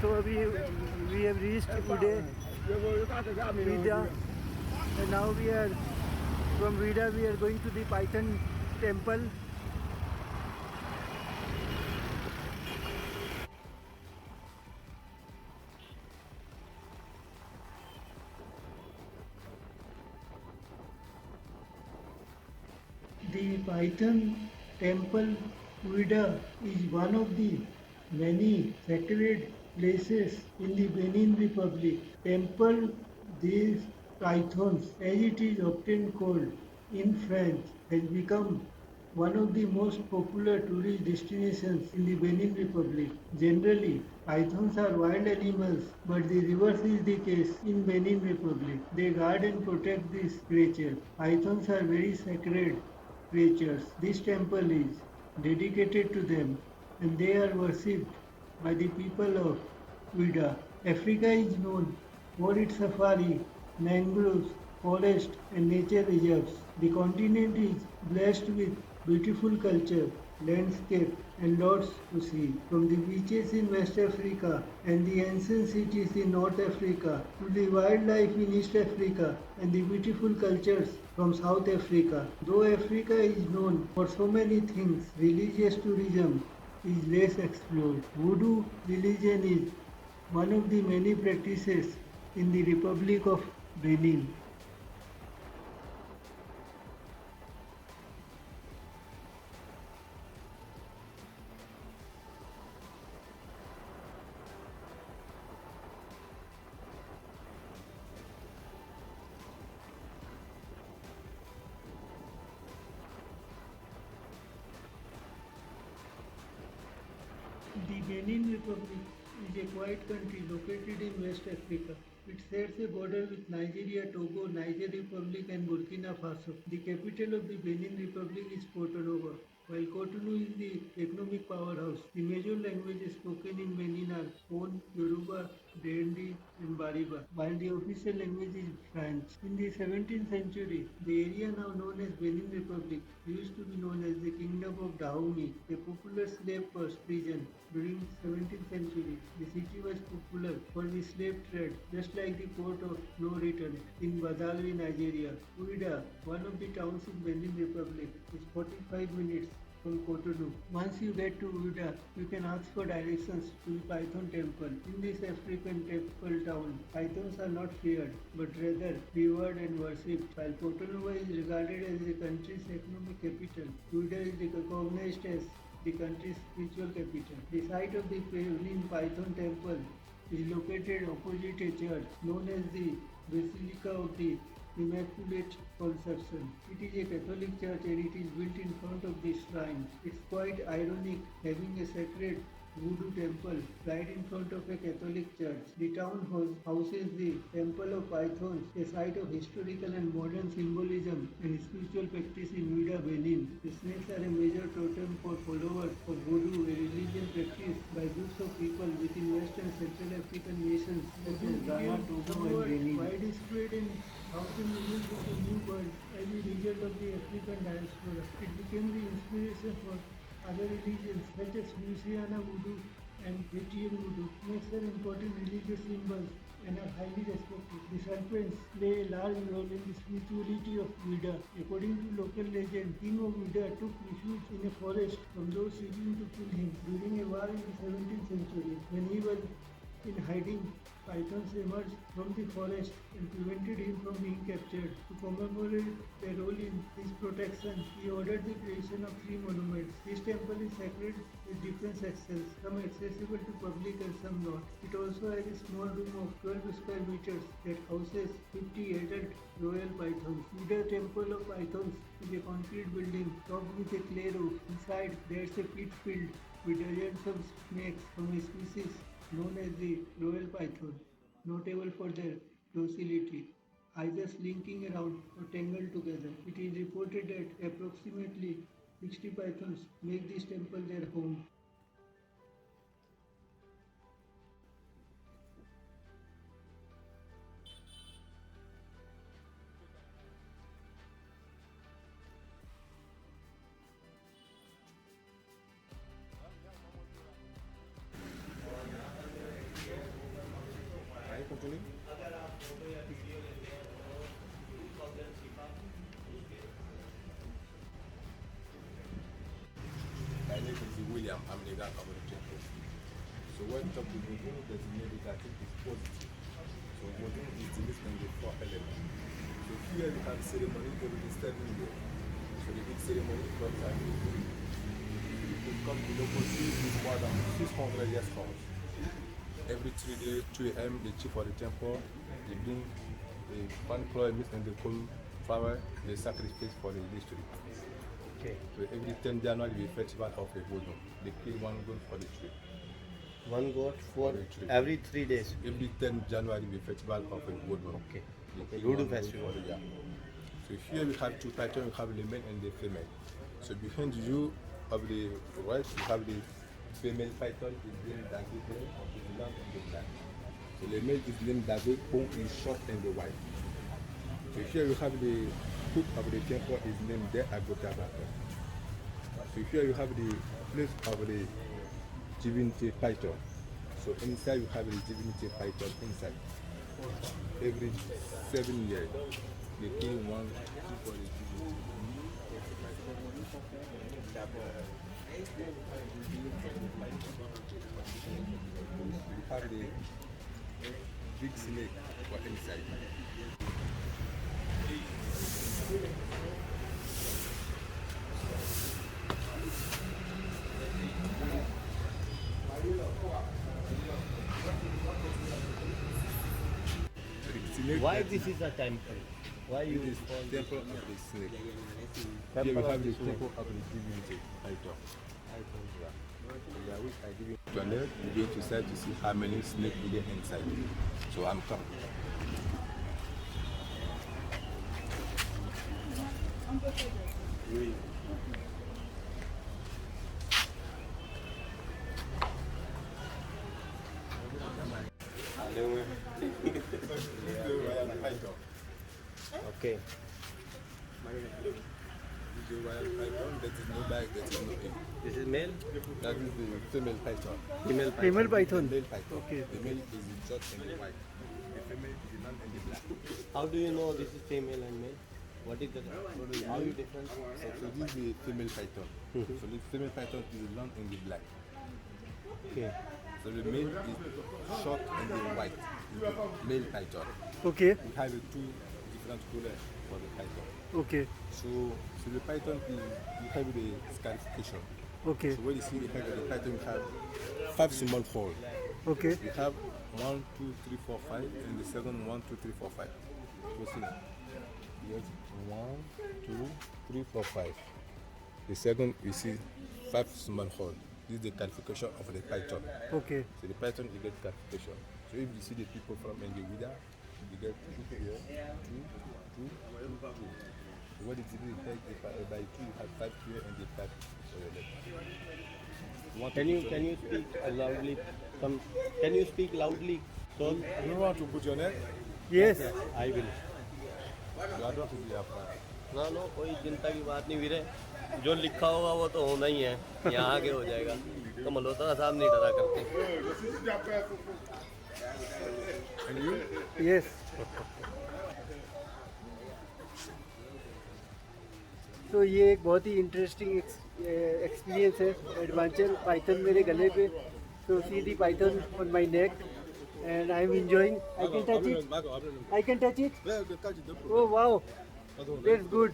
So we have reached Ouidah, and now we are from Ouidah. We are going to the Python temple. The Python temple Ouidah is one of the many sacred places in the Benin Republic. Temple des Pythons, as it is often called in French, has become one of the most popular tourist destinations in the Benin Republic. Generally, pythons are wild animals, but the reverse is the case in Benin Republic. They guard and protect these creatures. Pythons are very sacred creatures. This temple is dedicated to them and they are worshipped by the people of Ouidah. Africa is known for its safari, mangroves, forest and nature reserves. The continent is blessed with beautiful culture, landscape and lots to see. From the beaches in West Africa and the ancient cities in North Africa to the wildlife in East Africa and the beautiful cultures from South Africa. Though Africa is known for so many things, religious tourism is less explored. Voodoo religion is one of the many practices in the Republic of Benin. The Benin Republic is a quiet country located in West Africa. It shares a border with Nigeria, Togo, Niger Republic and Burkina Faso. The capital of the Benin Republic is Cotonou. While Cotonou is the economic powerhouse, the major languages spoken in Benin are Fon, Yoruba, Dendi and Bariba, while the official language is French. In the 17th century, the area now known as Benin Republic used to be known as the Kingdom of Daouni, a popular slave prison. During the 17th century, the city was popular for the slave trade, just like the port of no return in Badagry, Nigeria. Ouidah, one of the towns in Benin Republic, is 45 minutes from Cotonou. Once you get to Ouidah, you can ask for directions to the Python temple. In this African temple town, pythons are not feared, but rather revered and worshipped. While Cotonou is regarded as the country's economic capital, Ouidah is recognized as the country's spiritual capital. The site of the Benin Python temple is located opposite a church known as the Basilica of the Immaculate Conception. It is a Catholic church and it is built in front of the shrine. It's quite ironic having a sacred Voodoo temple right in front of a Catholic church. The town houses the Temple of Pythons, a site of historical and modern symbolism and spiritual practice in Ouidah, Benin. The snakes are a major totem for followers of Voodoo, a religion practiced by groups of people within West and Central African nations such as Ghana, Togo and Benin. Widespread in thousand millions of the new world as a result of the African diaspora. It became the inspiration for other religions such as Louisiana Voodoo and Haitian Voodoo. Snakes are important religious symbols and are highly respected. The serpents play a large role in the spirituality of Ouidah. According to local legend, King of Ouidah took refuge in a forest from those seeking to kill him during a war in the 17th century. When he was in hiding, pythons emerged from the forest and prevented him from being captured. To commemorate their role in his protection, he ordered the creation of 3 monuments. This temple is sacred with different sections, some accessible to public and some not. It also has a small room of 12 square meters that houses 50 adult royal pythons. The Temple of Pythons is a concrete building topped with a clay roof. Inside, there is a pit filled with dozens of snakes from a species known as the royal python, notable for their docility, either slinking around or tangled together. It is reported that approximately 60 pythons make this temple their home. opening. My name is William. I'm the guy of the temple. So when talk to Voodoo, there's a negative is positive. So Voodoo is the list in the 4 elements. So here we have ceremony every 7 days. So the big ceremony comes at it comes to local is more than 600 years old. Every 3 days, 2 a.m., the chief of the temple, they bring a one cloth mixed in the cool flower, they sacrifice for the district. Okay. So every 10 January, we festival of the Voodoo. They kill one goat for the tree. One goat for the tree. every 3 days. Every 10 January, we festival of the Voodoo. Okay. They Okay. kill Voodoo one goat festival. for the- yeah. So here we have 2 patterns, we have the male and the female. So behind you of the right, you have the female python is named David, is long and the black. So the male is named David, who is short and the white. So here you have the cook of the temple is named De Agotaba. So here you have the place of the divinity python. So inside you have the divinity python inside. Every 7 years, they kill one for the divinity. You have the big snake for inside. Why this is a temple? Why you It is call temple of the snake. Here Temple we of have the the snake. temple of the divinity python. Yeah, which I give you toilet, you go to side to see how many snakes you get inside. So I'm coming. Okay. The royal python, that is no bag, that is no egg. This is male? That is the female python. Female python. Female python. The male python. Okay. The male is in short and the white. The female is in long and the black. How do you know this is female and male? What is the how you different? So this is the female python. So the female python is the long and the black. Okay. So the male is short and the white. Is the male python. Okay. We have 2 different colors for the python. Okay. So the python is, you have the scarification. Okay. So when you see the head of the python, you have 5 small holes. Okay. You have 1, 2, 3, 4, 5, and the second 1, 2, 3, 4, 5. You see? Yes, 1, 2, 3, 4, 5. The second, you see 5 small holes. This is the classification of the python. Okay. So the python, you get classification. So if you see the people from Ouidah, you get 2 here, 2, 2, 2, 2. So what it is, you take by 2, you have 5 here and the 5 for your left. Can you speak loudly? Can you speak loudly? So You want to put your neck? Yes. I will. You are not to be afraid. ना no कोई चिंता की बात नहीं वीरे जो लिखा होगा वो तो होना ही है यहाँ आगे हो जाएगा तो मल्होत्रा साहब नहीं डरा करते And you? Yes. तो ये एक बहुत ही इंटरेस्टिंग एक्सपीरियंस है एडवेंचर पाइथन मेरे गले पे तो see the python on my neck and I am enjoying I can touch it I can touch it oh wow that's good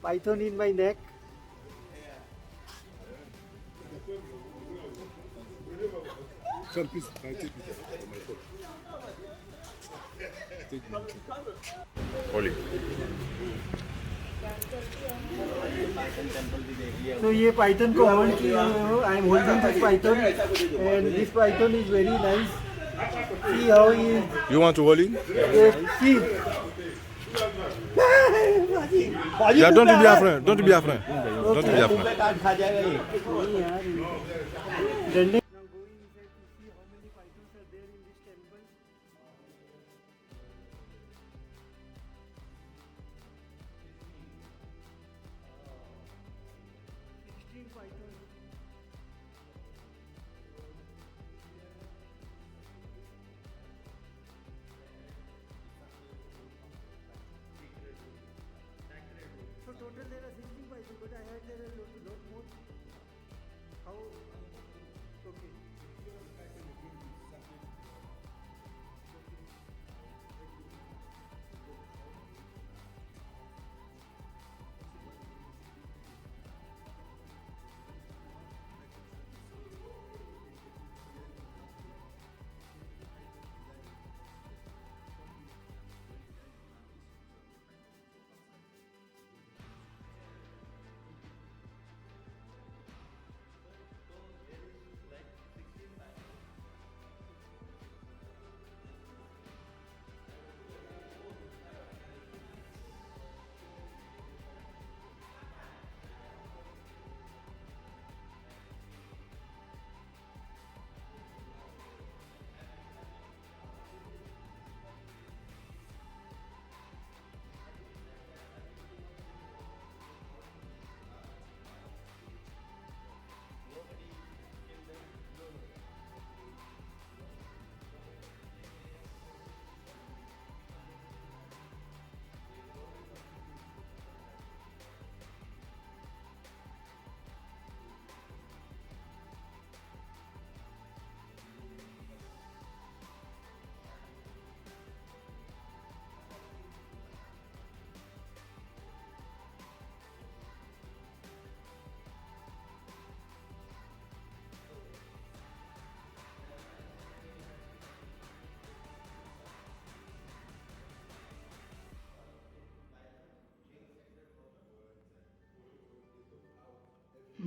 python in my neck Some piece, I take it from my foot. Take it. Holy. तो ये Python को hold किया हुआ I am holding this python and this python is very nice see how he You want to hold it? See Yeah, don't be afraid. Don't be afraid. Don't be afraid. काट खा जाएगा ये नहीं यार डंडे I had there a lot more. How? Okay.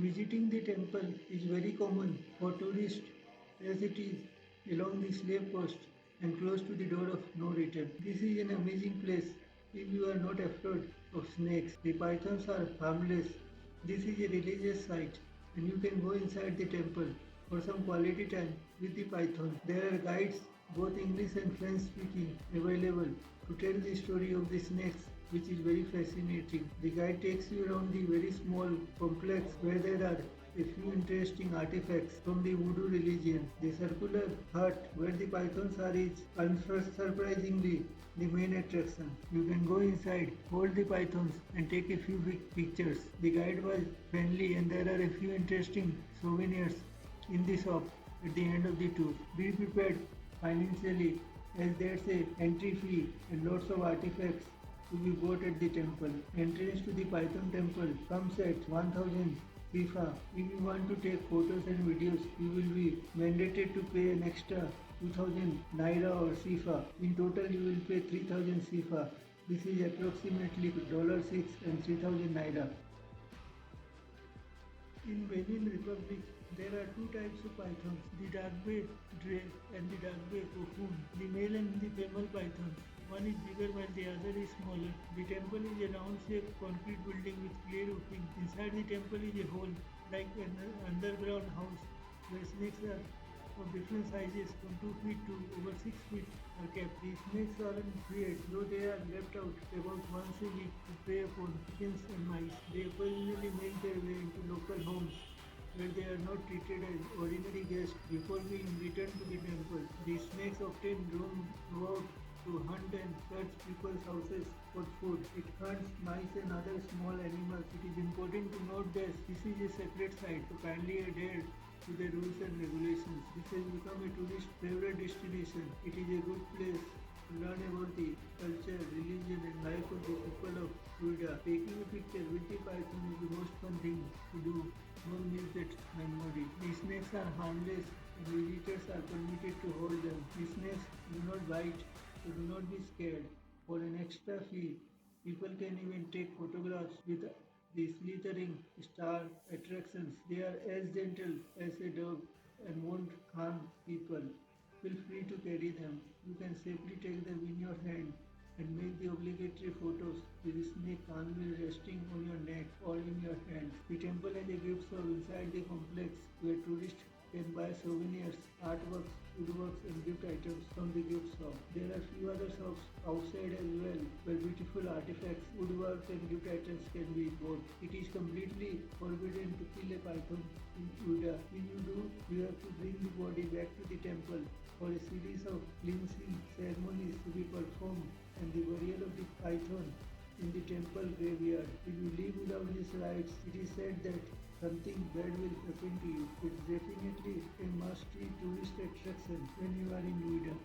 Visiting the temple is very common for tourists as it is along the slave coast and close to the door of no return. This is an amazing place if you are not afraid of snakes. The pythons are harmless. This is a religious site and you can go inside the temple for some quality time with the python. There are guides, both English and French speaking, available to tell the story of the snakes, which is very fascinating. The guide takes you around the very small complex where there are a few interesting artifacts from the Voodoo religion. The circular hut where the pythons are is unsurprisingly the main attraction. You can go inside, hold the pythons and take a few pictures. The guide was friendly and there are a few interesting souvenirs in the shop at the end of the tour. Be prepared financially as there's a entry fee and lots of artifacts to be bought at the temple. Entrance to the Python temple comes at 1000 FIFA. If you want to take photos and videos, you will be mandated to pay an extra 2000 Naira or FIFA. In total, you will pay 3000 FIFA. This is approximately $6 and 3000 Naira. In Benin Republic, there are two types of pythons, the dark bay dray and the dark bay cocoon, the male and the female python. One is bigger while the other is smaller. The temple is a round-shaped concrete building with clay roofing. Inside the temple is a hole, like an underground house, where snakes are of different sizes from 2 feet to over 6 feet are kept. The snakes aren't feared, though they are left out about once a week to prey upon chickens and mice. They occasionally make their way into local homes where they are not treated as ordinary guests before being returned to the temple. The snakes often roam throughout to hunt and search people's houses for food. It hunts mice and other small animals. It is important to note that this is a sacred site, so kindly adhere to the rules and regulations. This has become a tourist favorite destination. It is a good place to learn about the culture, religion and life of the people of Ouidah. Taking a picture with the python is the most fun thing to do. Don't miss that memory. The snakes are harmless and visitors are permitted to hold them. The snakes do not bite, so do not be scared. For an extra fee, people can even take photographs with the slithering star attractions. They are as gentle as a dog and won't harm people. Feel free to carry them. You can safely take them in your hand and make the obligatory photos with the snake calmly resting on your neck or in your hands. The temple has a gift shop inside the complex where tourists can buy souvenirs, artworks, woodworks and gift items from the gift shop. There are few other shops outside as well where beautiful artifacts, woodwork and gift items can be bought. It is completely forbidden to kill a python in Ouidah. When you do, you have to bring the body back to the temple for a series of cleansing ceremonies to be performed and the burial of the python in the temple graveyard. If you leave without these rites, it is said that something bad will happen to you. It's definitely a must-see tourist attraction when you are in Ouidah.